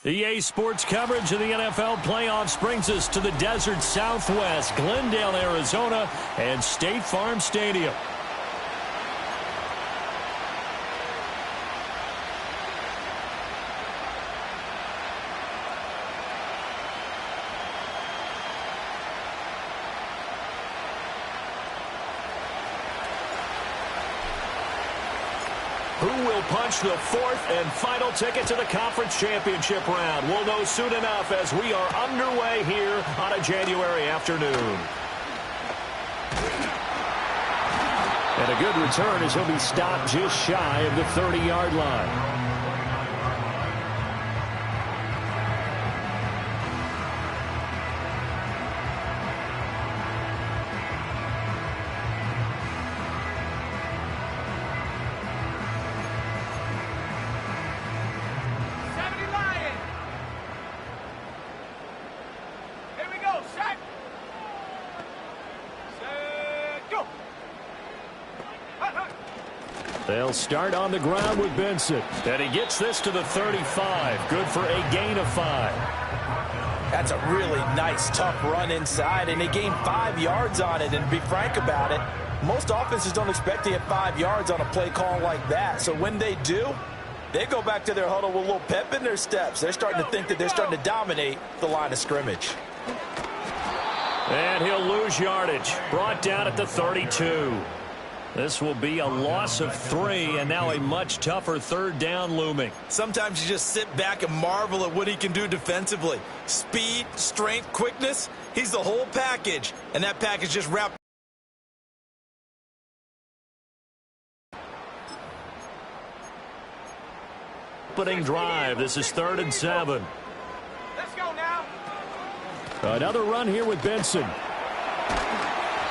EA Sports coverage of the NFL playoffs brings us to the desert Southwest, Glendale, Arizona, and State Farm Stadium. Who will punch the fourth and final ticket to the conference championship round? We'll know soon enough as we are underway here on a January afternoon. And a good return as he'll be stopped just shy of the 30-yard line. They'll start on the ground with Benson. And he gets this to the 35. Good for a gain of 5. That's a really nice, tough run inside, and they gained 5 yards on it. And to be frank about it, most offenses don't expect to get 5 yards on a play call like that. So when they do, they go back to their huddle with a little pep in their steps. They're starting to think that they're starting to dominate the line of scrimmage. And he'll lose yardage. Brought down at the 32. This will be a loss of 3, and now a much tougher third down looming. Sometimes you just sit back and marvel at what he can do defensively. Speed, strength, quickness, he's the whole package, and that package just wrapped. Opening drive. This is 3rd and 7. Let's go now. Another run here with Benson.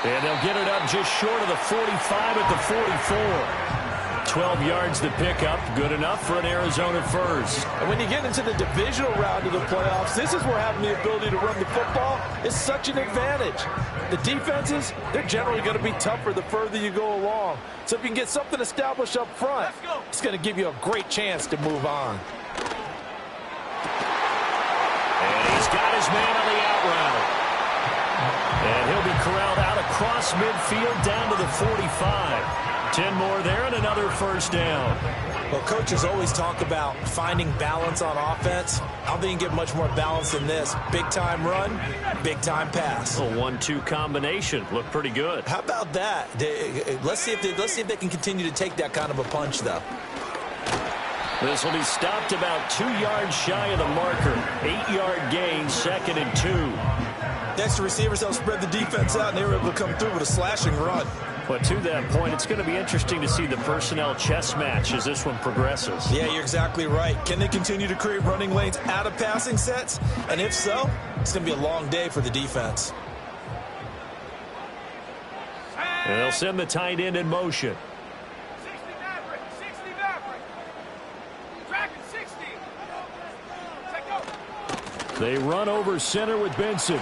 And they'll get it up just short of the 45 at the 44. 12 yards to pick up. Good enough for an Arizona first. And when you get into the divisional round of the playoffs, this is where having the ability to run the football is such an advantage. The defenses, they're generally going to be tougher the further you go along. So if you can get something established up front, it's going to give you a great chance to move on. And he's got his man on the out route. And he'll be corralled out across midfield down to the 45. 10 more there and another first down. Well, coaches always talk about finding balance on offense. I don't think you can get much more balance than this. Big-time run, big-time pass. A 1-2 combination. Looked pretty good. How about that? Let's see if they can continue to take that kind of a punch, though. This will be stopped about 2 yards shy of the marker. 8-yard gain, 2nd and 2. Next, the receivers help spread the defense out, and they were able to come through with a slashing run. But to that point, it's going to be interesting to see the personnel chess match as this one progresses. Yeah, you're exactly right. Can they continue to create running lanes out of passing sets? And if so, it's going to be a long day for the defense. And they'll send the tight end in motion. 60 Maverick, 60 Maverick. Tracking 60. Take go. They run over center with Benson.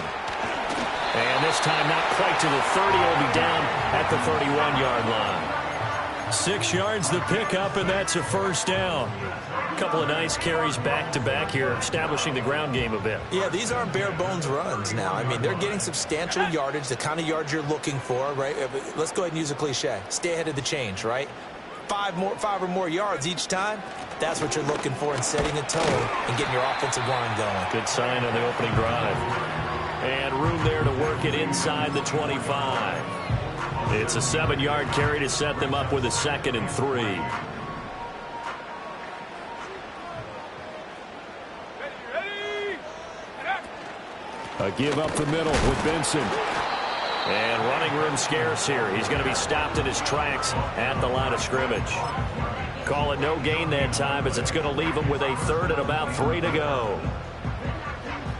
And this time not quite to the 30. Will be down at the 31-yard line. 6 yards the pickup, and that's a first down. A couple of nice carries back-to-back here, establishing the ground game a bit. Yeah, these aren't bare-bones runs now. I mean, they're getting substantial yardage, the kind of yards you're looking for, right? Let's go ahead and use a cliche. Stay ahead of the change, right? 5 or more yards each time. That's what you're looking for in setting a tone and getting your offensive line going. Good sign on the opening drive. And room there to work it inside the 25. It's a 7-yard carry to set them up with a 2nd and 3. A give up the middle with Benson. And running room scarce here. He's going to be stopped in his tracks at the line of scrimmage. Call it no gain that time as it's going to leave him with a 3rd and about 3 to go.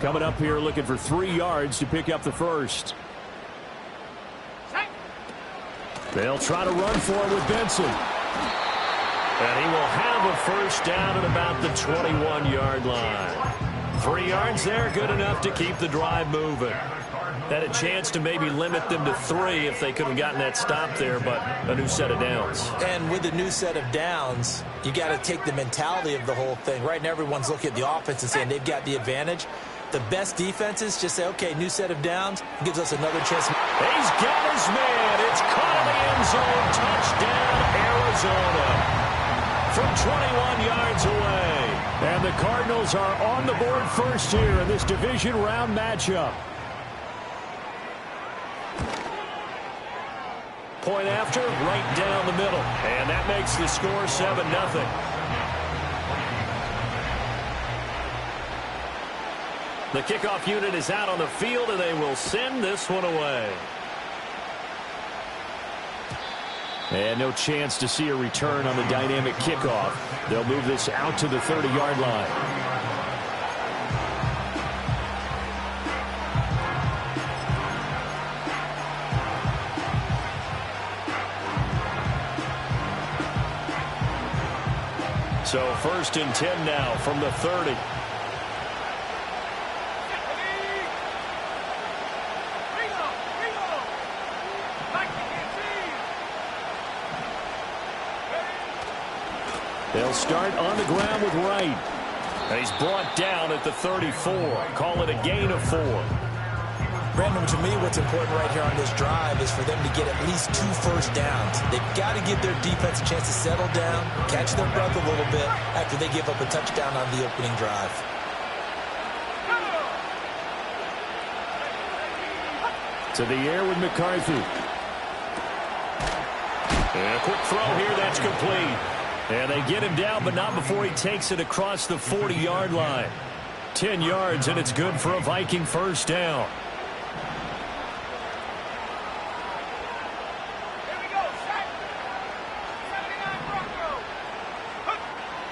Coming up here looking for 3 yards to pick up the first. They'll try to run for it with Benson. And he will have a first down at about the 21-yard line. 3 yards there, good enough to keep the drive moving. Had a chance to maybe limit them to 3 if they could have gotten that stop there, but a new set of downs. And with a new set of downs, you got to take the mentality of the whole thing. Right now, everyone's looking at the offense and saying they've got the advantage. The best defenses just say, okay, new set of downs, gives us another chance. He's got his man. It's caught in the end zone. Touchdown, Arizona. From 21 yards away. And the Cardinals are on the board first here in this division round matchup. Point after, right down the middle. And that makes the score 7-0. The kickoff unit is out on the field, and they will send this one away. And no chance to see a return on the dynamic kickoff. They'll move this out to the 30-yard line. So 1st and 10 now from the 30. They'll start on the ground with Wright. And he's brought down at the 34. Call it a gain of 4. Brandon, to me, what's important right here on this drive is for them to get at least 2 first downs. They've got to give their defense a chance to settle down, catch their breath a little bit after they give up a touchdown on the opening drive. To the air with McCarthy. And a quick throw here, that's complete. And they get him down, but not before he takes it across the 40-yard line. 10 yards, and it's good for a Viking first down.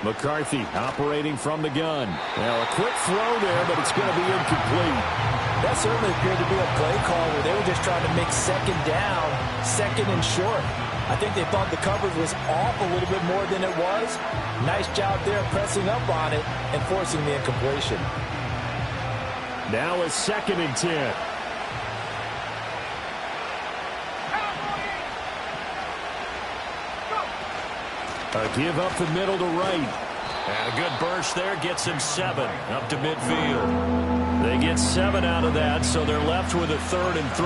McCarthy operating from the gun. Now a quick throw there, but it's going to be incomplete. That certainly appeared to be a play call where they were just trying to make second down, second and short. I think they thought the coverage was off a little bit more than it was. Nice job there pressing up on it and forcing the incompletion. Now a 2nd and 10. A give up the middle to Wright. And a good burst there gets him 7 up to midfield. They get 7 out of that, so they're left with a 3rd and 3.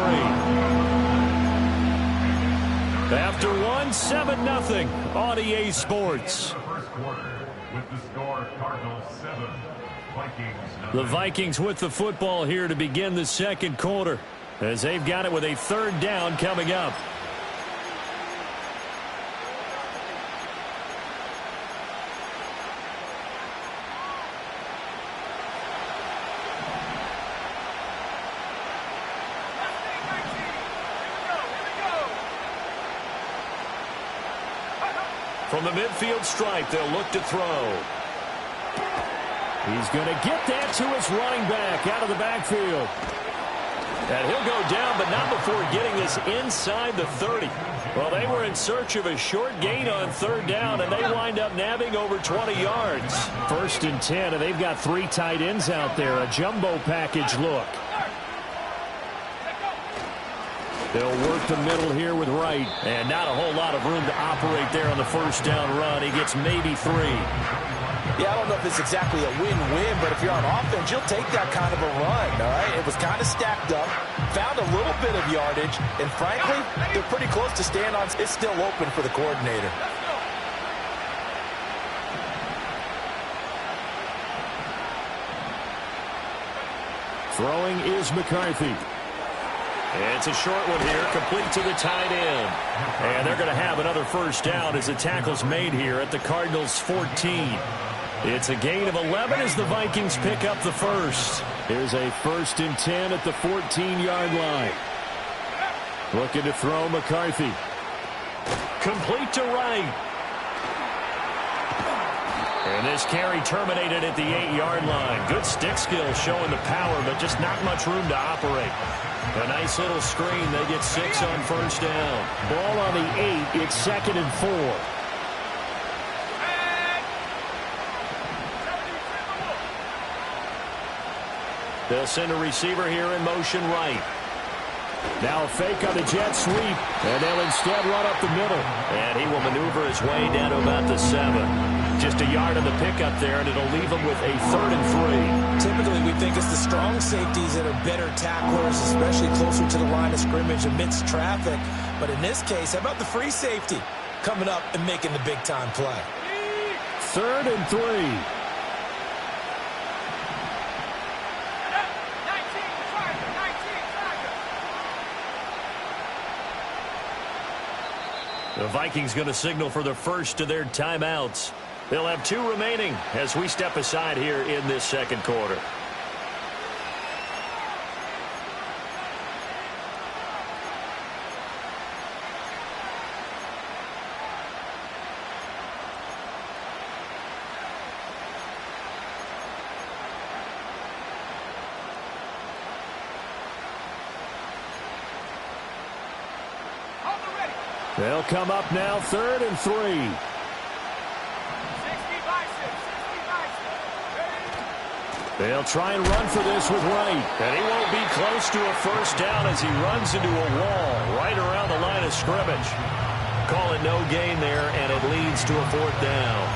After 1, 7-0 on EA Sports. The Vikings with the football here to begin the second quarter, as they've got it with a 3rd down coming up. From the midfield stripe, they'll look to throw. He's going to get that to his running back out of the backfield. And he'll go down, but not before getting this inside the 30. Well, they were in search of a short gain on 3rd down, and they wind up nabbing over 20 yards. 1st and 10, and they've got 3 tight ends out there. A jumbo package look. They'll work the middle here with Wright. And not a whole lot of room to operate there on the 1st down run. He gets maybe 3. Yeah, I don't know if it's exactly a win-win, but if you're on offense, you'll take that kind of a run, all right? It was kind of stacked up, found a little bit of yardage, and frankly, they're pretty close to staying on. It's still open for the coordinator. Throwing is McCarthy. It's a short one here, complete to the tight end. And they're going to have another 1st down as the tackle's made here at the Cardinals' 14. It's a gain of 11 as the Vikings pick up the 1st. Here's a 1st and 10 at the 14-yard line. Looking to throw McCarthy. Complete to Wright. And this carry terminated at the 8-yard line. Good stick skill showing the power, but just not much room to operate. A nice little screen. They get 6 on 1st down. Ball on the 8. It's 2nd and 4. They'll send a receiver here in motion right. Now a fake on the jet sweep, and they'll instead run up the middle. And he will maneuver his way down to about the 7. Just a yard on the pickup there, and it'll leave him with a 3rd and 3. Typically, we think it's the strong safeties that are better tacklers, especially closer to the line of scrimmage amidst traffic. But in this case, how about the free safety coming up and making the big-time play? 3rd and 3. 19, The Vikings going to signal for the first of their timeouts. They'll have 2 remaining as we step aside here in this second quarter. They'll come up now 3rd and 3. 60 by 6. They'll try and run for this with Wright. And he won't be close to a first down as he runs into a wall right around the line of scrimmage. Call it no gain there, and it leads to a 4th down.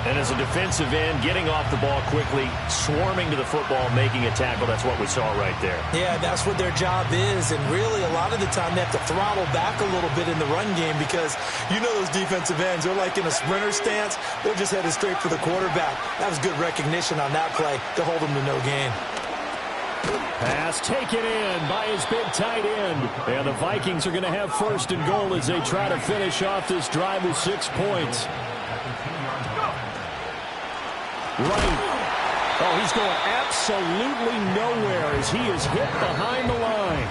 And as a defensive end, getting off the ball quickly, swarming to the football, making a tackle, that's what we saw right there. Yeah, that's what their job is, and really a lot of the time they have to throttle back a little bit in the run game because you know those defensive ends, they're like in a sprinter stance. They're just headed straight for the quarterback. That was good recognition on that play to hold them to no gain. Pass taken in by his big tight end. And the Vikings are going to have 1st and goal as they try to finish off this drive with 6 points. Right. Oh, he's going absolutely nowhere as he is hit behind the line.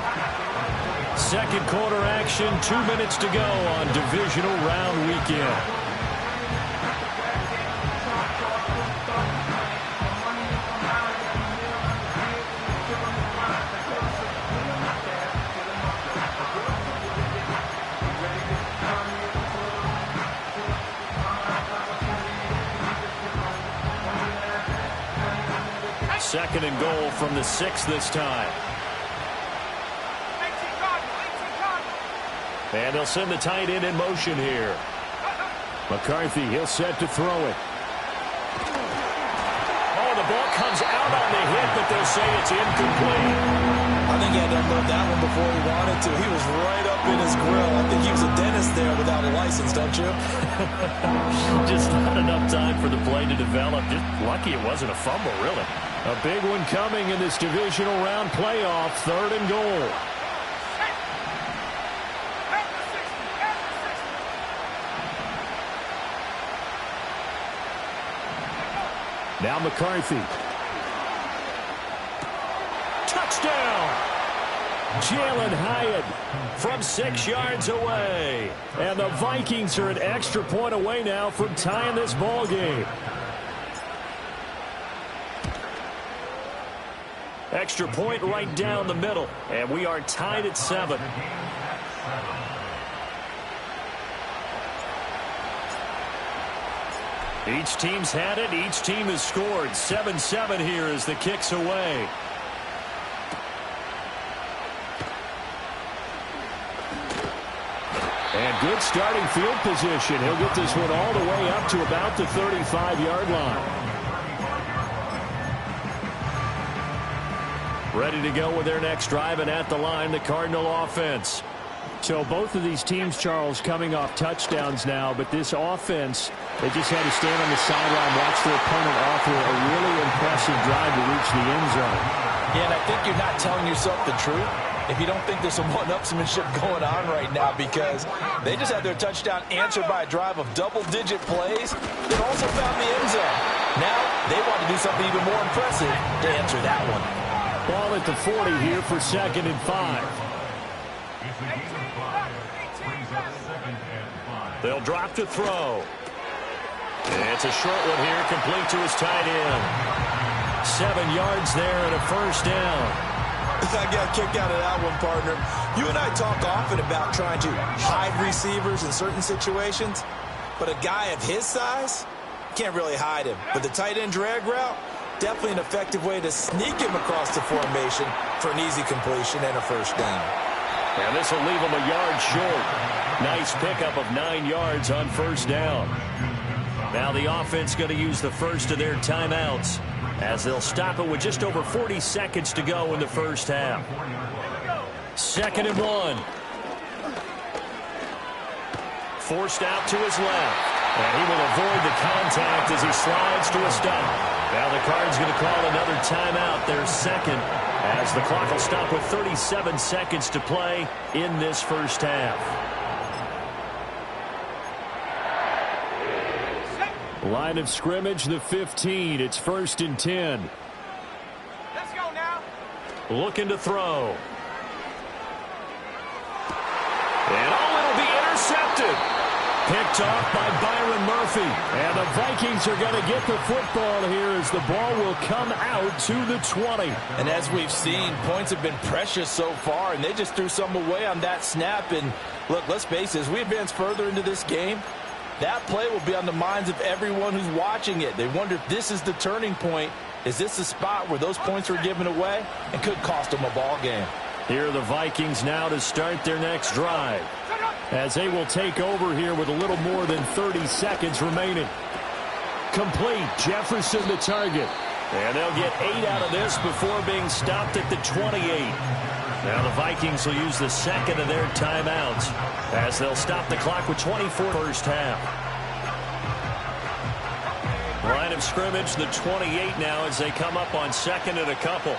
Second quarter action, 2 minutes to go on divisional round weekend. Second and goal from the 6 this time. 18 guard. And they'll send the tight end in motion here. McCarthy, he'll set to throw it. Oh, the ball comes out on the hit, but they'll say it's incomplete. I think he had to unload that one before he wanted to. He was right up in his grill. I think he was a dentist there without a license, don't you? Just not enough time for the play to develop. Just lucky it wasn't a fumble, really. A big one coming in this divisional round playoff, 3rd and goal. Now McCarthy. Touchdown! Jalen Hyatt from 6 yards away. And the Vikings are an extra point away now from tying this ball game. Extra point right down the middle. And we are tied at 7. Each team's had it. Each team has scored. 7-7 here as the kick's away. And good starting field position. He'll get this one all the way up to about the 35-yard line. Ready to go with their next drive, and at the line, the Cardinal offense. So both of these teams, Charles, coming off touchdowns now, but this offense, they just had to stand on the sideline, watch their opponent offer a really impressive drive to reach the end zone. Yeah, and I think you're not telling yourself the truth if you don't think there's some one-upsmanship going on right now, because they just had their touchdown answered by a drive of double-digit plays that also found the end zone. Now they want to do something even more impressive to answer that one. Ball at the 40 here for 2nd and 5. They'll drop to throw. It's a short one here, complete to his tight end. 7 yards there and a first down. I got a kick out of that one, partner. You and I talk often about trying to hide receivers in certain situations, but a guy of his size can't really hide him. But the tight end drag route, definitely an effective way to sneak him across the formation for an easy completion and a first down. And this will leave him a yard short. Nice pickup of 9 yards on first down. Now the offense going to use the first of their timeouts as they'll stop it with just over 40 seconds to go in the first half. 2nd and 1. Forced out to his left. And he will avoid the contact as he slides to a stop. Now the Cards going to call another timeout, their second, as the clock will stop with 37 seconds to play in this first half. Line of scrimmage, the 15. It's 1st and 10. Let's go now. Looking to throw. And it'll be intercepted. Picked off by Byron Murphy. And the Vikings are going to get the football here as the ball will come out to the 20. And as we've seen, points have been precious so far, and they just threw some away on that snap. And look, let's face it, as we advance further into this game, that play will be on the minds of everyone who's watching it. They wonder if this is the turning point. Is this the spot where those points are given away and could cost them a ball game? Here are the Vikings now to start their next drive, as they will take over here with a little more than 30 seconds remaining. Complete. Jefferson the target. And they'll get 8 out of this before being stopped at the 28. Now the Vikings will use the second of their timeouts as they'll stop the clock with 24 first half. Line of scrimmage, the 28 now as they come up on 2nd and a couple.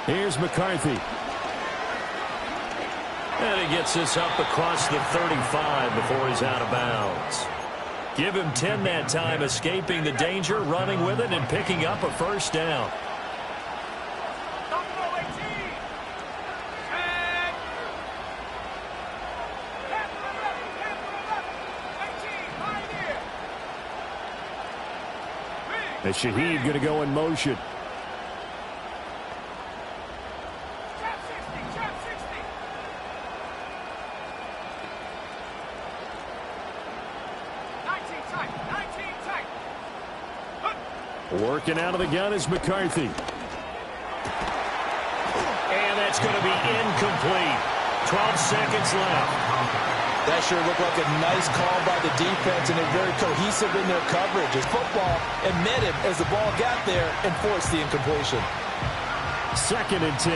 Here's McCarthy. And he gets this up across the 35 before he's out of bounds. Give him 10 that time, escaping the danger, running with it, and picking up a first down. And Shaheed going to go in motion. Working out of the gun is McCarthy. And that's going to be incomplete. 12 seconds left. That sure looked like a nice call by the defense, and they're very cohesive in their coverage as football admitted as the ball got there and forced the incompletion. 2nd and 10.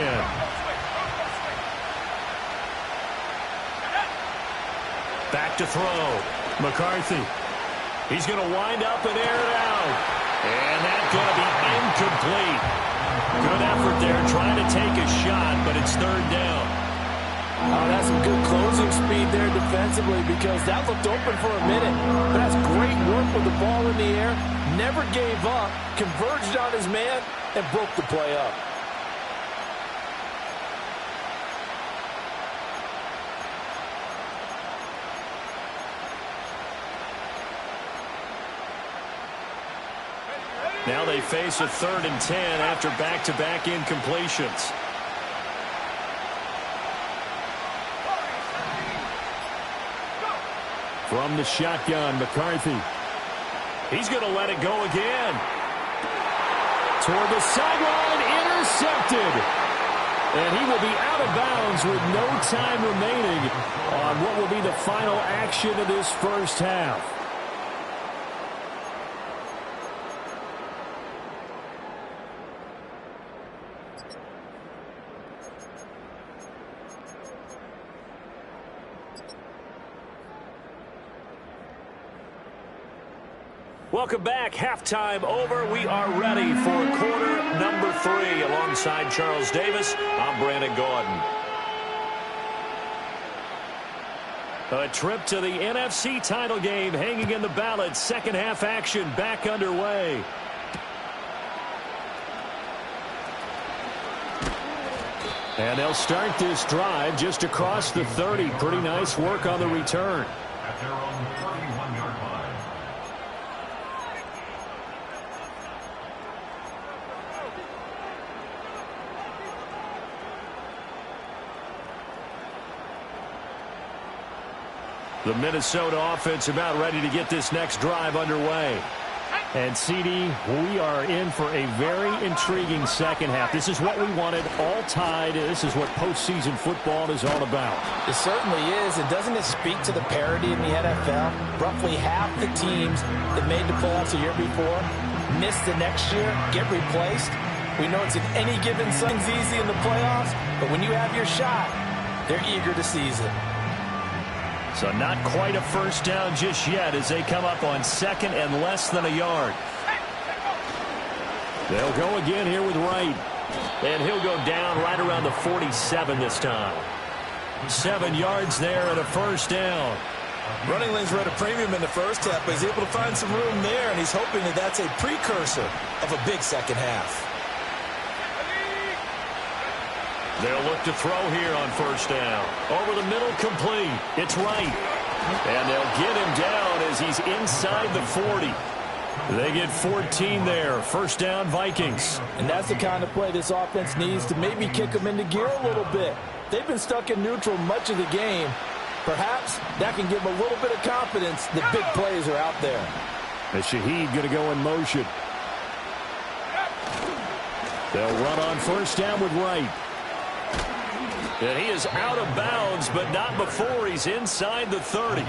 Back to throw. McCarthy. He's going to wind up and air it out. And that's going to be incomplete. Good effort there trying to take a shot, but it's 3rd down. Oh, that's some good closing speed there defensively, because that looked open for a minute. But that's great work with the ball in the air. Never gave up, converged on his man, and broke the play up. Now they face a 3rd and 10 after back-to-back incompletions. From the shotgun, McCarthy. He's going to let it go again. Toward the sideline, intercepted. And he will be out of bounds with no time remaining on what will be the final action of this first half. Welcome back. Halftime over. We are ready for quarter number 3. Alongside Charles Davis, I'm Brandon Gaudin. A trip to the NFC title game hanging in the balance. Second half action back underway. And they'll start this drive just across the 30. Pretty nice work on the return. At their own 31-yard line. The Minnesota offense about ready to get this next drive underway. And, CD, we are in for a very intriguing second half. This is what we wanted, all tied. This is what postseason football is all about. It certainly is. And doesn't it speak to the parity in the NFL? Roughly half the teams that made the playoffs a year before miss the next year, get replaced. We know it's in any given Sun's easy in the playoffs, but when you have your shot, they're eager to seize it. So not quite a first down just yet as they come up on second and less than a yard. They'll go again here with Wright. And he'll go down right around the 47 this time. 7 yards there and a first down. Running lanes were at a premium in the first half, but he's able to find some room there, and he's hoping that that's a precursor of a big second half. They'll look to throw here on first down. Over the middle, complete. It's Wright. And they'll get him down as he's inside the 40. They get 14 there. First down, Vikings. And that's the kind of play this offense needs to maybe kick them into gear a little bit. They've been stuck in neutral much of the game. Perhaps that can give them a little bit of confidence that big plays are out there. And Shaheed going to go in motion. They'll run on first down with Wright. And he is out of bounds, but not before he's inside the 30.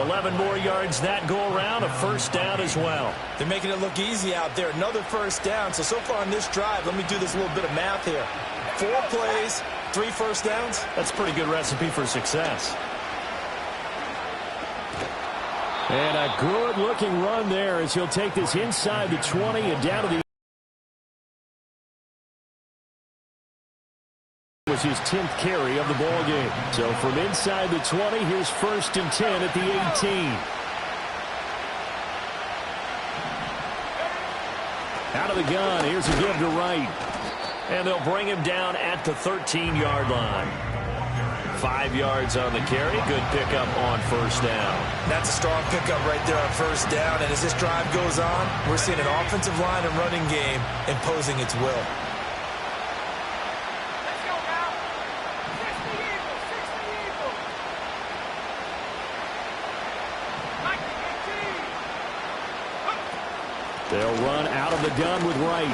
11 more yards that go around, a first down as well. They're making it look easy out there. Another first down. So far on this drive, let me do this little bit of math here. 4 plays, 3 first downs. That's a pretty good recipe for success. And a good-looking run there as he'll take this inside the 20 and down to the was his 10th carry of the ball game. So from inside the 20, here's first and 10 at the 18. Out of the gun, here's a give to Wright. And they'll bring him down at the 13-yard line. 5 yards on the carry. Good pickup on first down. That's a strong pickup right there on first down. And as this drive goes on, we're seeing an offensive line and running game imposing its will. They'll run out of the gun with Wright.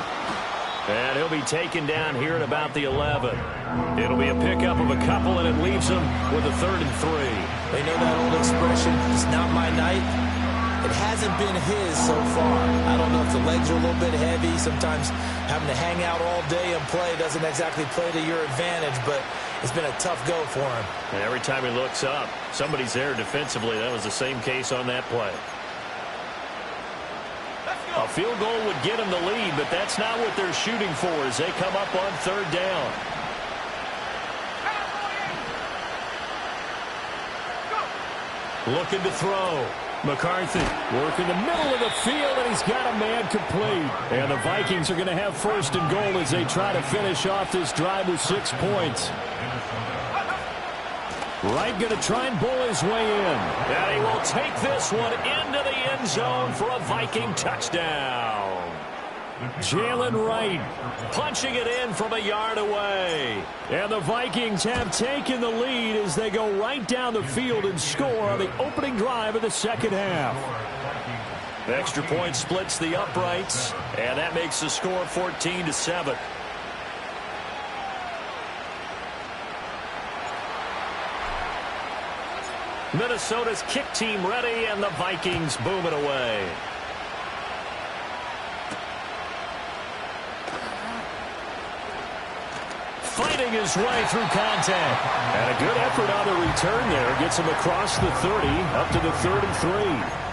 And he'll be taken down here at about the 11. It'll be a pickup of a couple, and it leaves him with a 3rd and 3. They know that old expression, it's not my night. It hasn't been his so far. I don't know if the legs are a little bit heavy. Sometimes having to hang out all day and play doesn't exactly play to your advantage, but it's been a tough go for him. And every time he looks up, somebody's there defensively. That was the same case on that play. A field goal would get them the lead, but that's not what they're shooting for as they come up on 3rd down. Looking to throw. McCarthy working the middle of the field, and he's got a man complete. And the Vikings are going to have first and goal as they try to finish off this drive with 6 points. Wright going to try and bull his way in. And he will take this one into the end zone for a Viking touchdown. Jalen Wright punching it in from a yard away. And the Vikings have taken the lead as they go right down the field and score on the opening drive of the second half. Extra point splits the uprights, and that makes the score 14-7. Minnesota's kick team ready, and the Vikings boom it away. Fighting his way through contact. And a good effort on the return there. Gets him across the 30, up to the 33.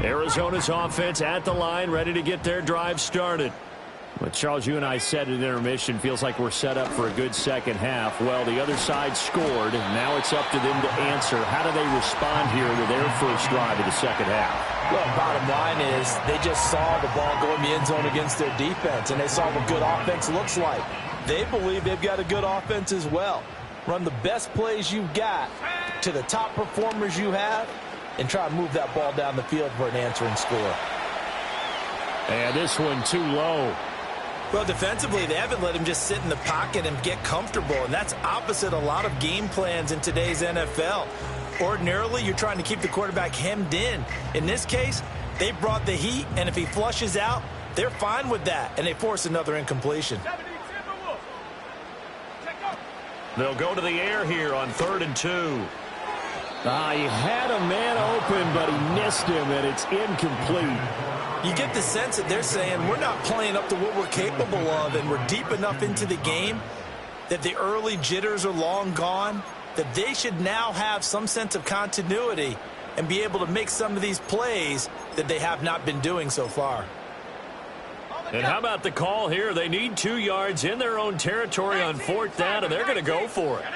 Arizona's offense at the line, ready to get their drive started. Well, Charles, you and I said at intermission, feels like we're set up for a good second half. Well, the other side scored. Now it's up to them to answer. How do they respond here with their first drive of the second half? Well, bottom line is they just saw the ball go in the end zone against their defense, and they saw what good offense looks like. They believe they've got a good offense as well. Run the best plays you've got to the top performers you have, and try to move that ball down the field for an answering score. And this one too low. Well, defensively, they haven't let him just sit in the pocket and get comfortable, and that's opposite a lot of game plans in today's NFL. Ordinarily, you're trying to keep the quarterback hemmed in. In this case, they brought the heat, and if he flushes out, they're fine with that, and they force another incompletion. They'll go to the air here on 3rd and 2. He had a man open, but he missed him, and it's incomplete. You get the sense that they're saying we're not playing up to what we're capable of, and we're deep enough into the game that the early jitters are long gone, that they should now have some sense of continuity and be able to make some of these plays that they have not been doing so far. And how about the call here? They need 2 yards in their own territory on 4th down, and they're going to go for it.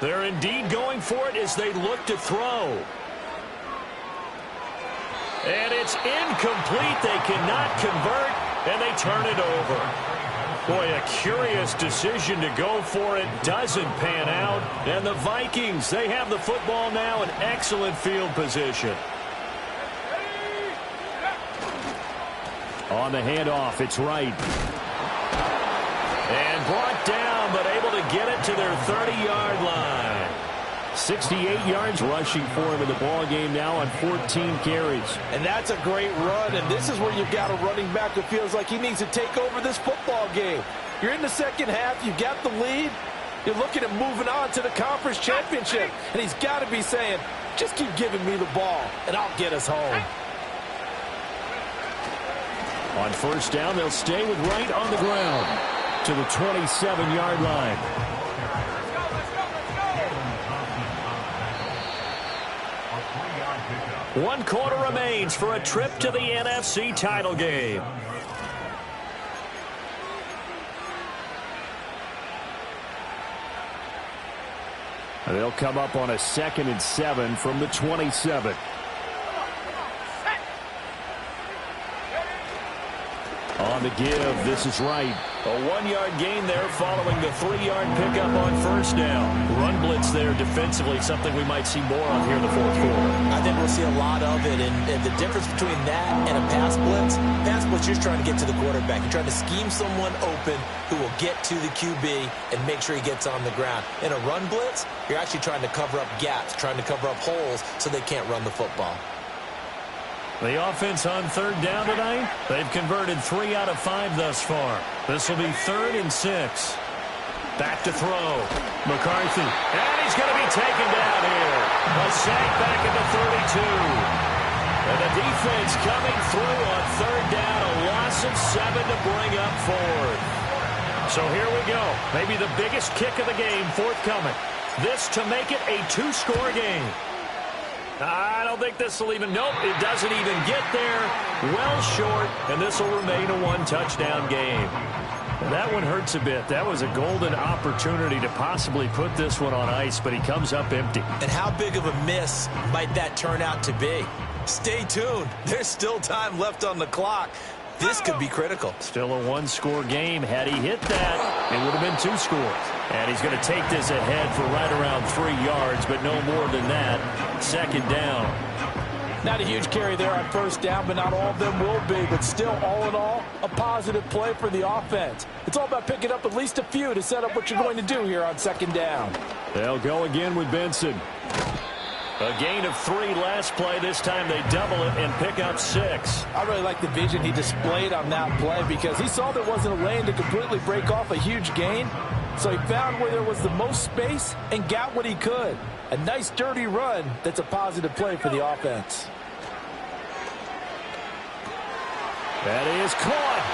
They're indeed going for it as they look to throw. And it's incomplete. They cannot convert, and they turn it over. Boy, a curious decision to go for it. Doesn't pan out. And the Vikings, they have the football now in excellent field position. On the handoff, it's Wright. And brought down, but able to get it to their 30-yard line. 68 yards rushing for him in the ball game now on 14 carries. And that's a great run, and this is where you've got a running back who feels like he needs to take over this football game. You're in the second half, you got the lead, you're looking at moving on to the conference championship, and he's got to be saying, just keep giving me the ball, and I'll get us home. On 1st down, they'll stay with Wright on the ground to the 27-yard line. One quarter remains for a trip to the NFC title game. They'll come up on a 2nd and 7 from the 27. On the give, this is Wright. A 1-yard gain there following the 3-yard pickup on 1st down. Run blitz there defensively, something we might see more of here in the 4th quarter. I think we'll see a lot of it, and the difference between that and a pass blitz, you're just trying to get to the quarterback. You're trying to scheme someone open who will get to the QB and make sure he gets on the ground. In a run blitz, you're actually trying to cover up gaps, trying to cover up holes so they can't run the football. The offense on 3rd down tonight, they've converted 3 out of 5 thus far. This will be 3rd and 6. Back to throw. McCarthy. And he's going to be taken down here. A sack back at the 32. And the defense coming through on 3rd down. A loss of 7 to bring up 4th. So here we go. Maybe the biggest kick of the game forthcoming. This to make it a 2-score game. I don't think this will even, nope, it doesn't even get there. Well short, and this will remain a 1-touchdown game. That one hurts a bit. That was a golden opportunity to possibly put this one on ice, but he comes up empty. And how big of a miss might that turn out to be? Stay tuned. There's still time left on the clock. This could be critical. Still a 1-score game. Had he hit that, it would have been 2 scores. And he's going to take this ahead for right around 3 yards, but no more than that. 2nd down. Not a huge carry there on 1st down, but not all of them will be. But still, all in all, a positive play for the offense. It's all about picking up at least a few to set up what you're going to do here on 2nd down. They'll go again with Benson. A gain of 3 last play. This time they double it and pick up 6. I really like the vision he displayed on that play because he saw there wasn't a lane to completely break off a huge gain. So he found where there was the most space and got what he could. A nice dirty run that's a positive play for the offense. That is caught.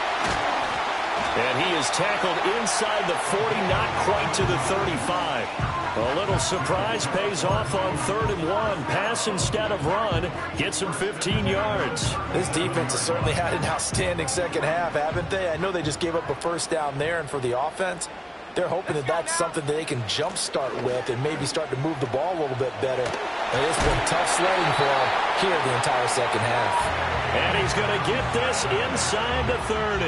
And he is tackled inside the 40, not quite to the 35. A little surprise pays off on 3rd and 1. Pass instead of run. Gets him 15 yards. This defense has certainly had an outstanding second half, haven't they? I know they just gave up a 1st down there, and for the offense, they're hoping that that's something that they can jumpstart with and maybe start to move the ball a little bit better. And it's been tough sledding for them here the entire second half. And he's going to get this inside the 30.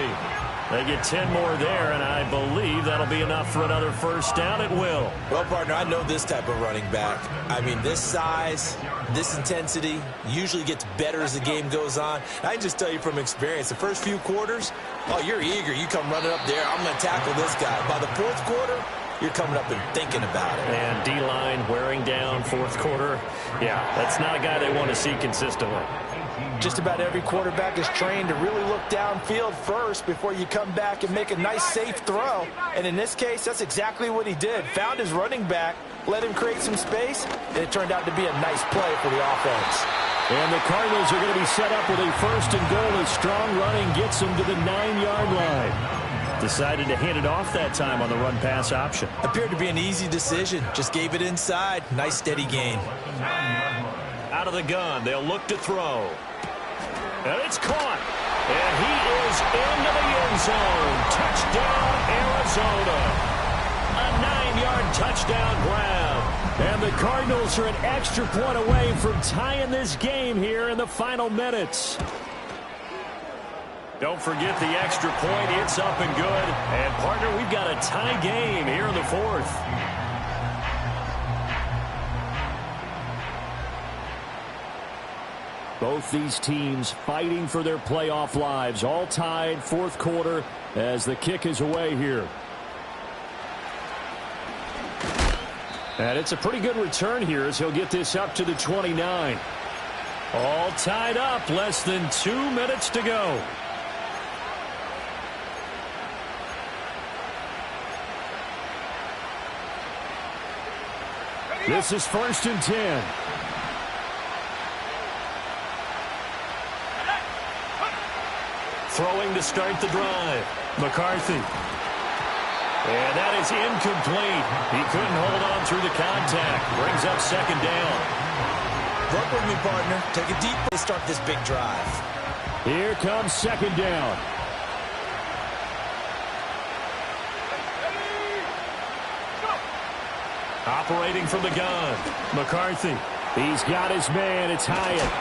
They get 10 more there, and I believe that'll be enough for another first down. It will. Well, partner, I know this type of running back. I mean, this size, this intensity usually gets better as the game goes on. I can just tell you from experience, the first few quarters, oh, you're eager. You come running up there, I'm going to tackle this guy. By the fourth quarter, you're coming up and thinking about it. And D-line wearing down fourth quarter. Yeah, that's not a guy they want to see consistently. Just about every quarterback is trained to really look downfield first before you come back and make a nice, safe throw. And in this case, that's exactly what he did. Found his running back, let him create some space, and it turned out to be a nice play for the offense. And the Cardinals are going to be set up with a first and goal as strong running gets them to the 9-yard line. Decided to hand it off that time on the run-pass option. Appeared to be an easy decision. Just gave it inside. Nice, steady gain. Out of the gun, they'll look to throw. And it's caught. And he is into the end zone. Touchdown, Arizona. A 9-yard touchdown grab. And the Cardinals are an extra point away from tying this game here in the final minutes. Don't forget the extra point. It's up and good. And, partner, we've got a tie game here in the fourth. Both these teams fighting for their playoff lives. All tied, fourth quarter, as the kick is away here. And it's a pretty good return here as he'll get this up to the 29. All tied up. Less than 2 minutes to go. This is 1st and 10. Throwing to start the drive. McCarthy. And that is incomplete. He couldn't hold on through the contact. Brings up second down. Work with me, partner. Take a deep breath. Start this big drive. Here comes second down. Operating from the gun. McCarthy. He's got his man. It's Hyatt.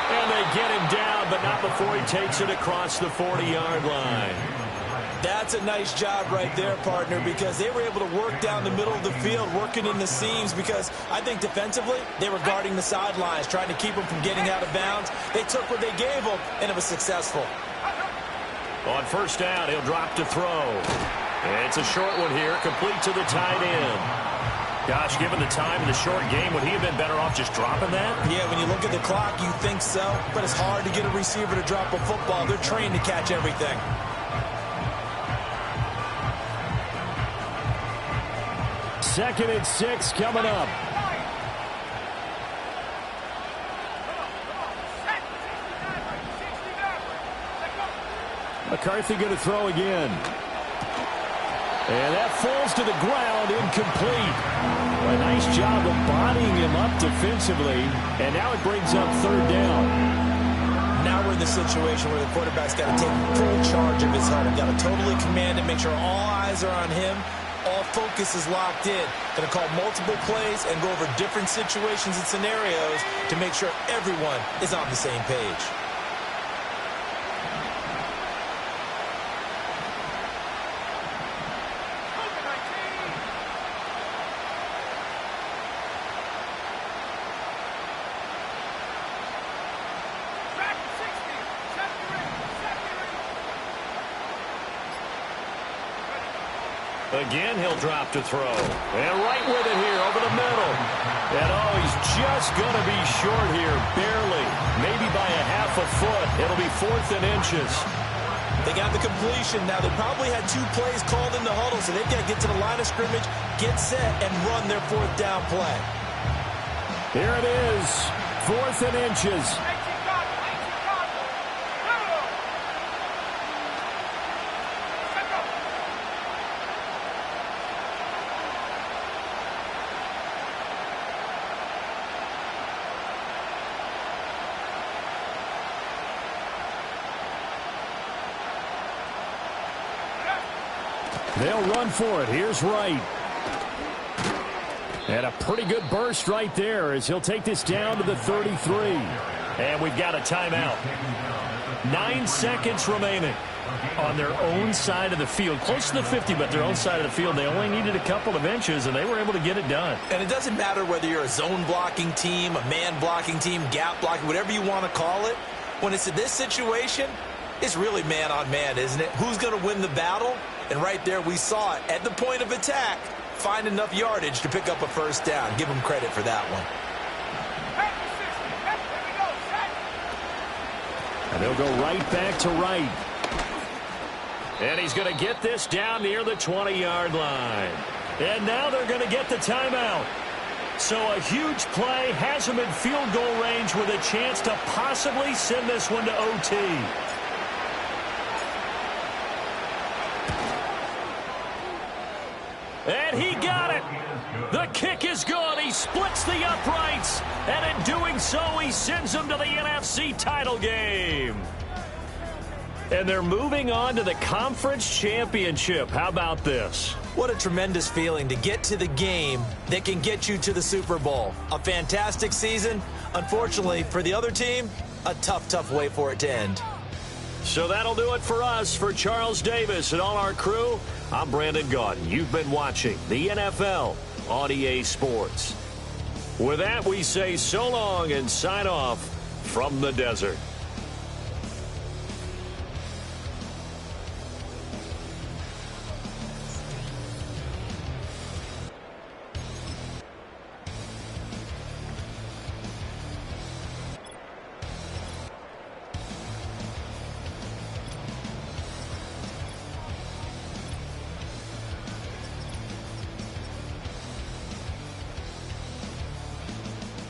And they get him down, but not before he takes it across the 40-yard line. That's a nice job right there, partner, because they were able to work down the middle of the field, working in the seams, because I think defensively they were guarding the sidelines, trying to keep them from getting out of bounds. They took what they gave them, and it was successful. On first down, he'll drop to throw. It's a short one here, complete to the tight end. Gosh, given the time in the short game, would he have been better off just dropping that? Yeah, when you look at the clock, you think so, but it's hard to get a receiver to drop a football. They're trained to catch everything. Second and 6 coming up. McCarthy going to throw again. And that falls to the ground, incomplete. A nice job of bodying him up defensively. And now it brings up third down. Now we're in the situation where the quarterback's got to take full charge of his huddle. Got to totally command it, make sure all eyes are on him. All focus is locked in. Going to call multiple plays and go over different situations and scenarios to make sure everyone is on the same page. Again, he'll drop to throw. And right with it here over the middle. And, oh, he's just going to be short here, barely. Maybe by a half a foot. It'll be 4th and inches. They got the completion. Now, they probably had 2 plays called in the huddle, so they've got to get to the line of scrimmage, get set, and run their 4th down play. Here it is, 4th and inches. They'll run for it. Here's Wright. And a pretty good burst right there as he'll take this down to the 33. And we've got a timeout. 9 seconds remaining. on their own side of the field, close to the 50, but their own side of the field. They only needed a couple of inches, and they were able to get it done. And it doesn't matter whether you're a zone blocking team, a man blocking team, gap blocking, whatever you want to call it. When it's in this situation, it's really man on man, isn't it? Who's going to win the battle? And right there we saw it. At the point of attack, find enough yardage to pick up a first down. Give them credit for that one. And they'll go right back to right. And he's going to get this down near the 20-yard line. And now they're going to get the timeout. So a huge play has him in field goal range with a chance to possibly send this one to OT. And he got it. The kick is good. He splits the uprights. And in doing so, he sends them to the NFC title game. And they're moving on to the conference championship. How about this? What a tremendous feeling to get to the game that can get you to the Super Bowl. A fantastic season. Unfortunately, for the other team, a tough way for it to end. So that'll do it for us. For Charles Davis and all our crew, I'm Brandon Gaudin. You've been watching the NFL on EA Sports. With that, we say so long and sign off from the desert.